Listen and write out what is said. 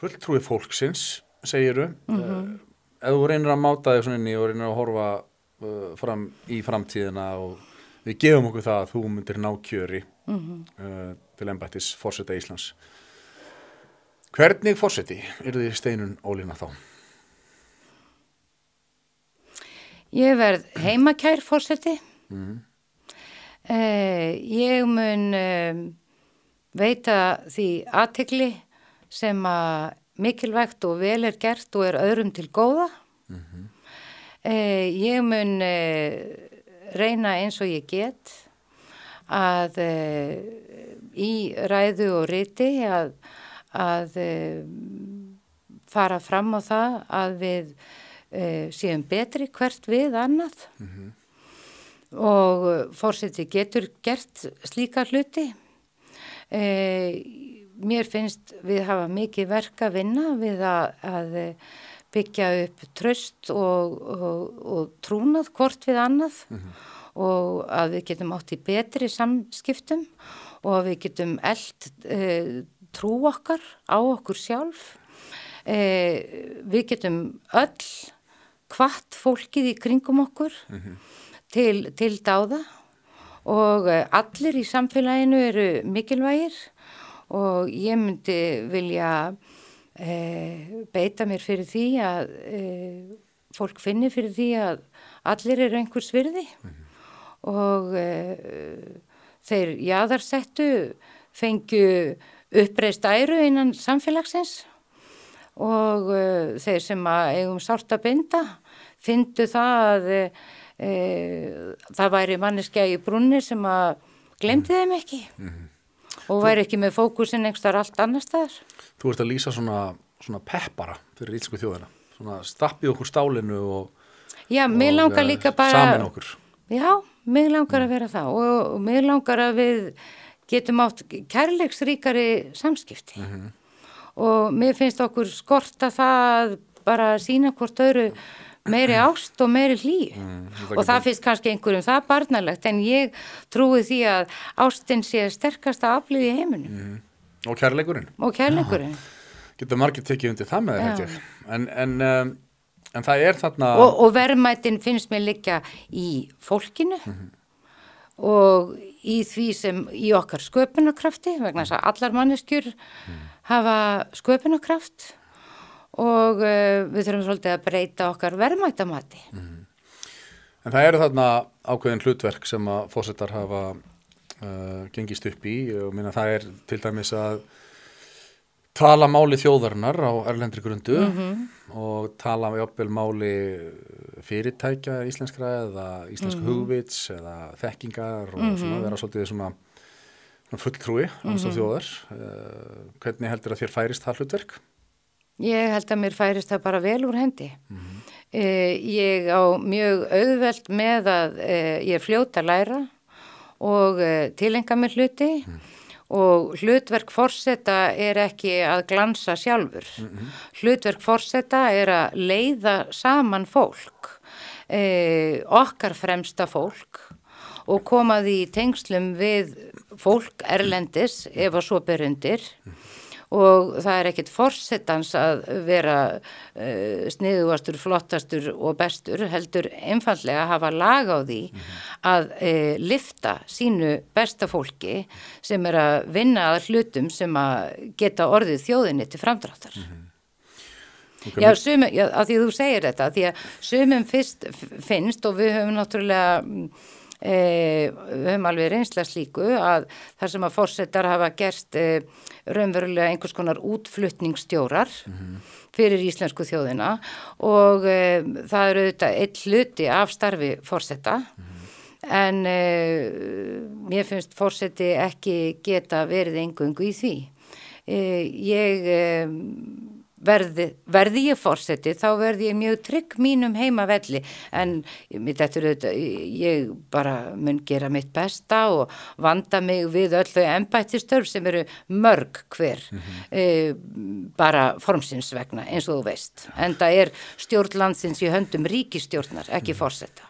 Fulltrúi fólksins, segiru, ef þú reynir að máta þig svona inn í og reynir að horfa fram í framtíðina og við gefum okkur það að þú myndir ná kjöri til embættis forseta Íslands. Hvernig forseti yrði Steinunn Ólína þá? Ég verð heimakær forseti. Ég mun veita því athygli sem að mikilvægt og vel gert og öðrum til góða. Ég mun reyna eins og ég get að í ræðu og riti að fara fram á það að við séum betri hvert við annað og forseti getur gert slíka hluti. Mér finnst við hafa mikið verk að vinna við að byggja upp traust og trúnað hvort við annað og að við getum átt í betri samskiptum og að við getum trú okkar á okkur sjálf. Við getum öll hvatt fólkið í kringum okkur til dáða og allir í samfélaginu eru mikilvægir og ég myndi vilja beita mér fyrir því að fólk finni fyrir því að allir eru einhvers virði og þeir jaðarsettu fengju uppreist æru innan samfélagsins og þeir sem að eigum sárt að binda fyndu það að það væri manneskja í brúnni sem að glemdi þeim ekki og væri ekki með fókusinn einhverstaðar allt annar staðar. Þú ert að lýsa svona peppara fyrir íslensku þjóðina, svona stappið okkur stálinu Já, mig langar líka bara samin okkur. Já, mig langar að vera það og mig langar að við getum átt kærleiksríkari samskipti og mér finnst okkur skorta það bara að sýna hvort öðru meiri ást og meiri hlýju og það finnst kannski einhverjum það barnalegt en ég trúi því að ástin sé sterkasta aflið í heiminum. Og kærleikurinn. Getur margir tekið undir það með þér held ég. En það þarna og verðmætin finnst mér liggja í fólkinu og í því sem í okkar sköpunarkrafti vegna þess að allar manneskjur hafa sköpunarkraft og við þurfum svolítið að breyta okkar verðmætamati. En það þarna ákveðin hlutverk sem að forsetar hafa gengist upp í og minna það til dæmis að tala máli þjóðarinnar á erlendri grundu og tala jafnvel máli fyrirtækja íslenskra eða íslensku hugvits eða þekkingar og svona vera svolítið svona fulltrúi á þjóðar. Hvernig heldur að þér færist það hlutverk? Ég held að mér færist það bara vel úr hendi. Ég á mjög auðvelt með að ég fljót að læra og tilenga mér hluti og hlutverk forseta ekki að glansa sjálfur. Hlutverk forseta að leiða saman fólk, okkar fremsta fólk og koma því í tengslum við fólk erlendis ef að svo ber undir. Og það ekkert forsetans að vera sniðugastur, flottastur og bestur, heldur einfaldlega að hafa lag á því að lyfta sínu besta fólki sem að vinna að hlutum sem að geta orðið þjóðinni til framdráttar. Já, af því þú segir þetta, því að sumum finnst og við höfum náttúrulega við höfum alveg reynsla slíku að þar sem að forsetar hafa gerst raunverulega einhvers konar útflutningsstjórar fyrir íslensku þjóðina og það auðvitað einn hluti af starfi forseta en mér finnst forseti ekki geta verið eingöngu í því. Verði ég forseti þá verði ég mjög trygg mínum heimavelli en ég bara mun gera mitt besta og vanda mig við öll þau embættistörf sem eru mörg hver bara formsins vegna eins og þú veist en það stjórn landsins í höndum ríkisstjórnar ekki forseta.